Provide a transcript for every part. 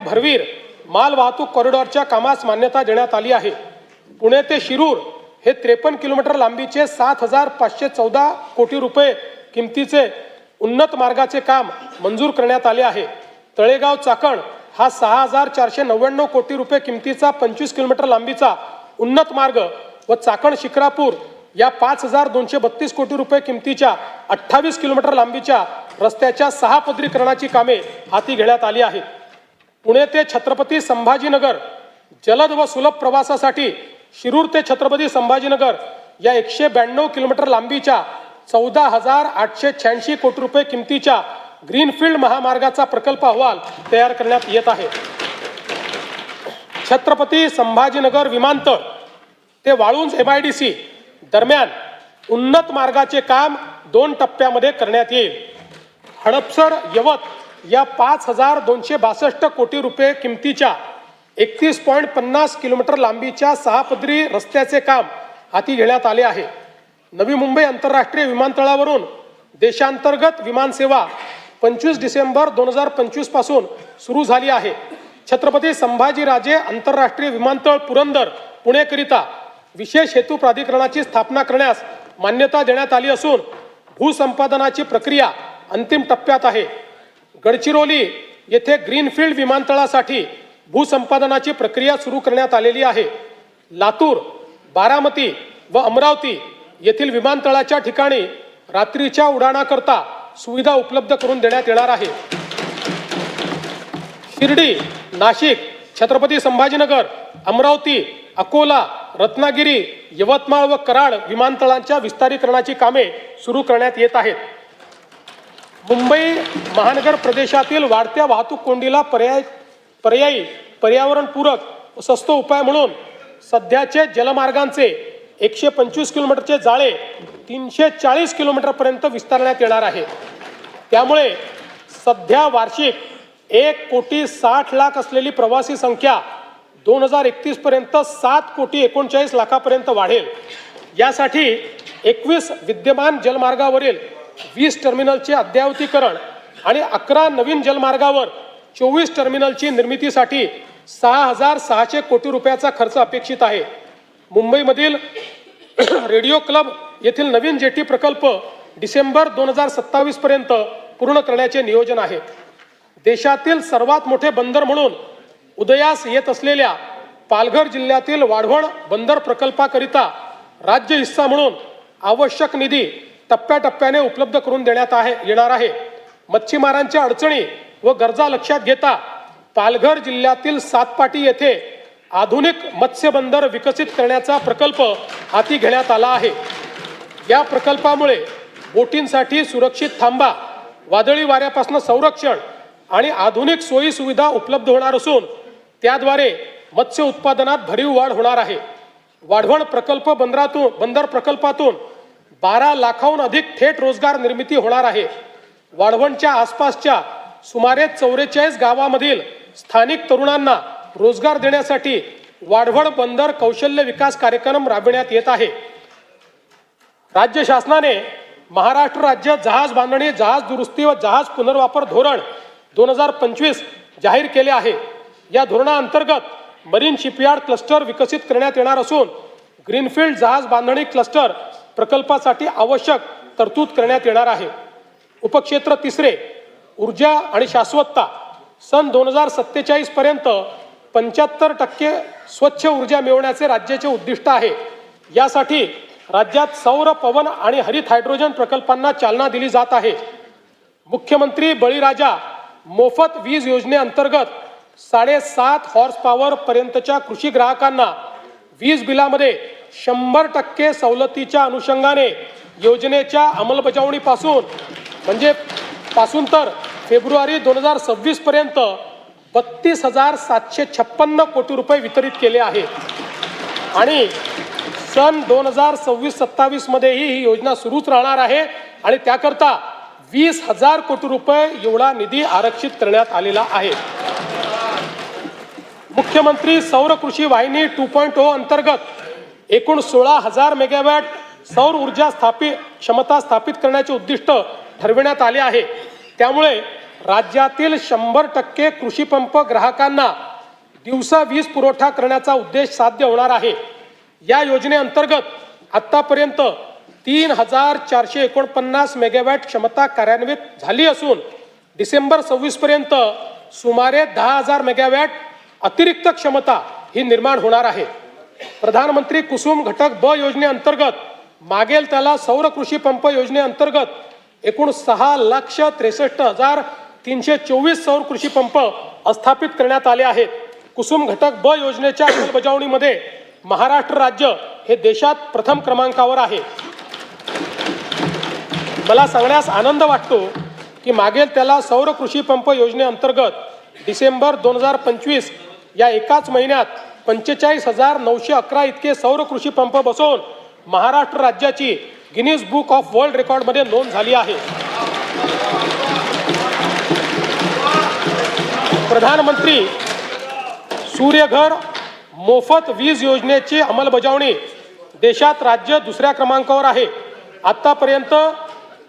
भरवीर माल वाहतूक कॉरिडॉरच्या कामास मान्यता देण्यात आली आहे। पुणे ते शिरूर हे 53 किलोमीटर लांबीचे 7,514 कोटी रुपये किमतीचे उन्नत मार्गाचे काम मंजूर करण्यात आले आहे। तळेगाव चाकण हा 6,499 कोटी रुपये किमतीचा 25 किलोमीटर लांबीचा उन्नत मार्ग व चाकण शिक्रापूर या 5,232 कोटी रुपये किमतीच्या 28 किलोमीटर लांबीच्या रस्त्याच्या 6 पदरीकरणाची कामे हाती घेण्यात आली आहेत। पुणे ते छत्रपती संभाजीनगर जलद व सुलभ प्रवासासाठी शिरूर ते छत्रपती संभाजीनगर या 192 किलोमीटर लांबीच्या 14,886 कोटी रुपये किमतीच्या ग्रीनफील्ड महामार्गाचा प्रकल्प अहवाल तयार करण्यात येत आहे। छत्रपती संभाजीनगर विमानतळ ते वाळुंज MIDC दरम्यान उन्नत मार्गाचे काम 2 टप्प्यामध्ये करण्यात येईल। हडपसर यवत या 5,262 कोटी रुपये किमतीच्या 31.50 किलोमीटर लांबीच्या 6 पदरी रस्त्याचे काम हाती घेण्यात आले आहे। नवी मुंबई आंतरराष्ट्रीय विमानतळावरून देशांतर्गत विमानसेवा 25 डिसेंबर 2025 पासून सुरू झाली आहे। छत्रपती संभाजीराजे आंतरराष्ट्रीय विमानतळ पुरंदर पुणेकरिता विशेष हेतू प्राधिकरणाची स्थापना करण्यास मान्यता देण्यात आली असून भूसंपादनाची प्रक्रिया अंतिम टप्प्यात आहे। गडचिरोली येथे ग्रीनफील्ड विमानतळासाठी भूसंपादनाची प्रक्रिया सुरू करण्यात आलेली आहे। लातूर, बारामती व अमरावती येथील विमानतळाच्या ठिकाणी रात्रीच्या उड्डाणाकरता सुविधा उपलब्ध करून देण्यात येणार आहे। शिर्डी, नाशिक, छत्रपती संभाजीनगर, अमरावती, अकोला, रत्नागिरी, यवतमाळ व कराड विमानतळांच्या विस्तारीकरणाची कामे सुरू करण्यात येत आहेत। मुंबई महानगर प्रदेशातील वाढत्या वाहतूक कोंडीला पर्यायी पर्यावरणपूरक व स्वस्त उपाय म्हणून सध्याचे जलमार्गांचे 125 किलोमीटरचे जाळे 340 किलोमीटरपर्यंत विस्तारण्यात येणार आहे। त्यामुळे सध्या वार्षिक 1,60,00,000 असलेली प्रवासी संख्या 2031 पर्यंत 7,39,00,000 पर्यंत वाढेल। यासाठी 21 विद्यमान जलमार्गावरील 20 टर्मिनलचे अद्ययावतीकरण आणि 11 नवीन जलमार्गावर 24 टर्मिनलची निर्मितीसाठी 6,600 कोटी रुपयाचा खर्च अपेक्षित आहे। मुंबईमधील रेडिओ क्लब येथील नवीन जेटी प्रकल्प डिसेंबर 2027 पर्यंत पूर्ण करण्याचे नियोजन आहे। देशातील सर्वात मोठे बंदर म्हणून उदयास येत असलेल्या पालघर जिल्ह्यातील वाढवण बंदर प्रकल्पाकरिता राज्य हिस्सा म्हणून आवश्यक निधी टप्प्याटप्प्याने उपलब्ध करून देण्यात येणार आहे। मच्छीमारांच्या अडचणी व गरजा लक्षात घेता पालघर जिल्ह्यातील सातपाटी येथे आधुनिक मत्स्य बंदर विकसित करण्याचा प्रकल्प हाती घेण्यात आला आहे। या प्रकल्पामुळे बोटींसाठी सुरक्षित थांबा, वादळी वाऱ्यापासून संरक्षण आणि आधुनिक सोयी सुविधा उपलब्ध होणार असून त्याद्वारे मत्स्य उत्पादनात भरीव वाढ होणार आहे। वाढवण बंदर प्रकल्पातून 12 लाखाहून अधिक थेट रोजगार निर्मिती होणार आहे। वाढवणच्या आसपासच्या सुमारे 44 गावामधील स्थानिक तरुणांना रोजगार देण्यासाठी वाढवण बंदर कौशल्य विकास कार्यक्रम राबविण्यात येत आहे। राज्य शासनाने महाराष्ट्र राज्य जहाज बांधणी, जहाज दुरुस्ती व जहाज पुनर्वापर धोरण 2025 जाहीर केले आहे। या धोरणाअंतर्गत मरीन शिपयार्ड क्लस्टर विकसित करण्यात येणार असून ग्रीनफील्ड जहाज बांधणी क्लस्टर प्रकल्पासाठी आवश्यक तरतूद करण्यात येणार आहे। उपक्षेत्र 3 ऊर्जा आणि शाश्वतता सन 2047 पर्यंत 75% स्वच्छ ऊर्जा मिळवण्याचे राज्याचे उद्दिष्ट आहे। यासाठी राज्यात सौर, पवन आणि हरित हायड्रोजन प्रकल्पांना चालना दिली जात आहे। मुख्यमंत्री बळीराजा मोफत वीज योजनेअंतर्गत 7.5 हॉर्स पॉवर पर्यंतच्या कृषी ग्राहकांना वीज बिलामध्ये 100% सवलतीच्या अनुषंगाने योजनेच्या अंमलबजावणीपासून तर फेब्रुवारी 2026 पर्यंत 32,756 कोटी रुपये वितरित केले आहेत आणि सन 2026-27 मध्येही ही योजना सुरूच राहणार आहे आणि त्याकरता 20,000 कोटी रुपये एवढा निधी आरक्षित करण्यात आलेला आहे। मुख्यमंत्री सौर कृषी वाहिनी 2.0 अंतर्गत एकूण 16,000 मेगावॅट सौर ऊर्जा क्षमता स्थापित करण्याचे उद्दिष्ट ठरविण्यात आले आहे। त्यामुळे राज्यातील 100% कृषी पंप ग्राहकांना दिवसा वीज पुरवठा करण्याचा उद्देश साध्य होणार आहे। या योजनेअंतर्गत आतापर्यंत 3449 मेगावॅट क्षमता कार्यान्वित झाली असून डिसेंबर 26 पर्यंत सुमारे 10,000 मेगावॅट अतिरिक्त क्षमता ही निर्माण होणार आहे। प्रधानमंत्री कुसुम घटक ब योजनेअंतर्गत मागेल त्याला सौर कृषी पंप योजनेअंतर्गत एकूण 6,63,324 सौर कृषी पंप स्थापित करण्यात आले आहेत। कुसुम घटक ब योजनेच्या अंमलबजावणीमध्ये महाराष्ट्र राज्य हे देशात प्रथम क्रमांकावर आहे। मला सांगण्यास आनंद वाटतो की मागेल त्याला सौर कृषी पंप योजनेअंतर्गत डिसेंबर 2025 या एकाच महिन्यात 45,911 इतके सौर कृषी पंप बसवून महाराष्ट्र राज्याची गिनीज बुक ऑफ वर्ल्ड रेकॉर्डमध्ये नोंद झाली आहे। प्रधानमंत्री सूर्यघर मोफत वीज योजनेची अंमलबजावणी देशात राज्य दुसऱ्या क्रमांकावर आहे। आतापर्यंत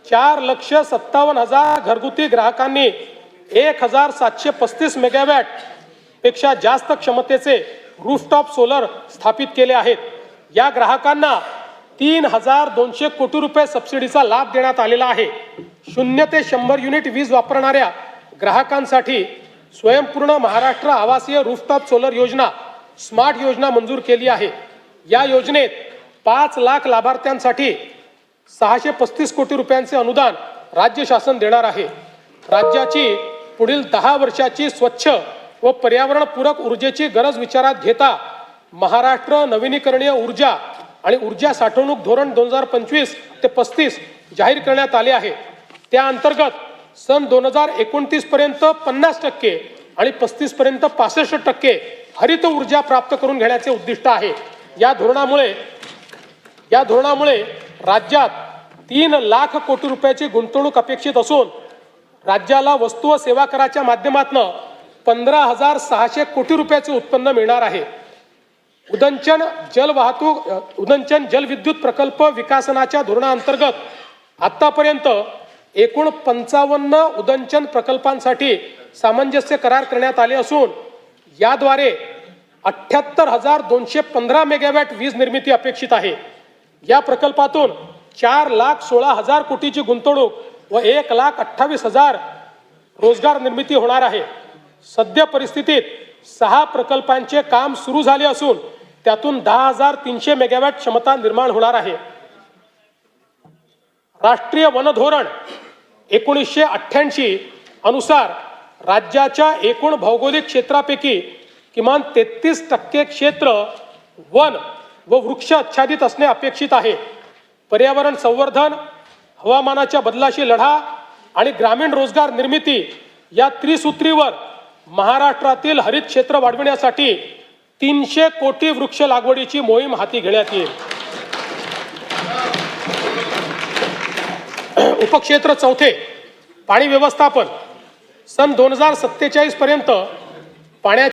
4,57,000 घरगुती ग्राहकांनी 1,735 मेगावॅट पेक्षा जास्त क्षमतेचे रूफटॉप सोलर स्थापित केले आहेत। या ग्राहकांना 3,200 कोटी रुपये सबसिडीचा लाभ देण्यात आलेला आहे। 0 ते 100 युनिट वीज वापरणाऱ्या ग्राहकांसाठी स्वयंपूर्ण महाराष्ट्र आवासीय रूफटॉप सोलर योजना स्मार्ट योजना मंजूर केली आहे। या योजनेत 5 लाख लाभार्थ्यांसाठी 635 कोटी रुपयांचे अनुदान राज्य शासन देणार आहे। राज्याची पुढील 10 वर्षाची स्वच्छ व पर्यावरणपूरक ऊर्जेची गरज विचारात घेता महाराष्ट्र नवीनीकरणीय ऊर्जा आणि ऊर्जा साठवणूक धोरण 2025 ते 35 जाहीर करण्यात आले आहे। त्या अंतर्गत सन 2029 पर्यंत 50% आणि 35 पर्यंत 65% हरित ऊर्जा प्राप्त करून घेण्याचे उद्दिष्ट आहे। या धोरणामुळे राज्यात 3 लाख कोटी रुपयाची गुंतवणूक अपेक्षित असून राज्याला वस्तू व सेवा कराच्या माध्यमातून 15,600 कोटी रुपयाचे उत्पन्न मिळणार आहे। उदंचन जलविद्युत प्रकल्प विकासनाच्या धोरणाअंतर्गत आतापर्यंत एकूण 55 उदंचन प्रकल्पांसाठी सामंजस्य करार करण्यात आले असून याद्वारे 78,215 मेगावॅट वीज निर्मिती अपेक्षित आहे। या प्रकल्पातून 4,16,000 कोटीची गुंतवणूक व 1,28,000 रोजगार निर्मिती होणार आहे। सध्या परिस्थितीत 6 प्रकल्पांचे काम सुरू झाले असून त्यातून 10,300 मेगावॅट क्षमता निर्माण होणार आहे। राष्ट्रीय वन धोरण 1988 अनुसार राज्याच्या एकूण भौगोलिक क्षेत्रापैकी किमान 33% क्षेत्र वन व वृक्ष आच्छादित असणे अपेक्षित आहे। पर्यावरण संवर्धन, हवामानाच्या बदलाशी लढा आणि ग्रामीण रोजगार निर्मिती या त्रिसूत्रीवर महाराष्ट्रातील हरित क्षेत्र वाढविण्यासाठी 300 कोटी वृक्ष लागवडीची मोहीम हाती घेण्यात येईल। उपक्षेत्र चौथे पाणी व्यवस्थापन सन 2047 पर्यंत पाण्याची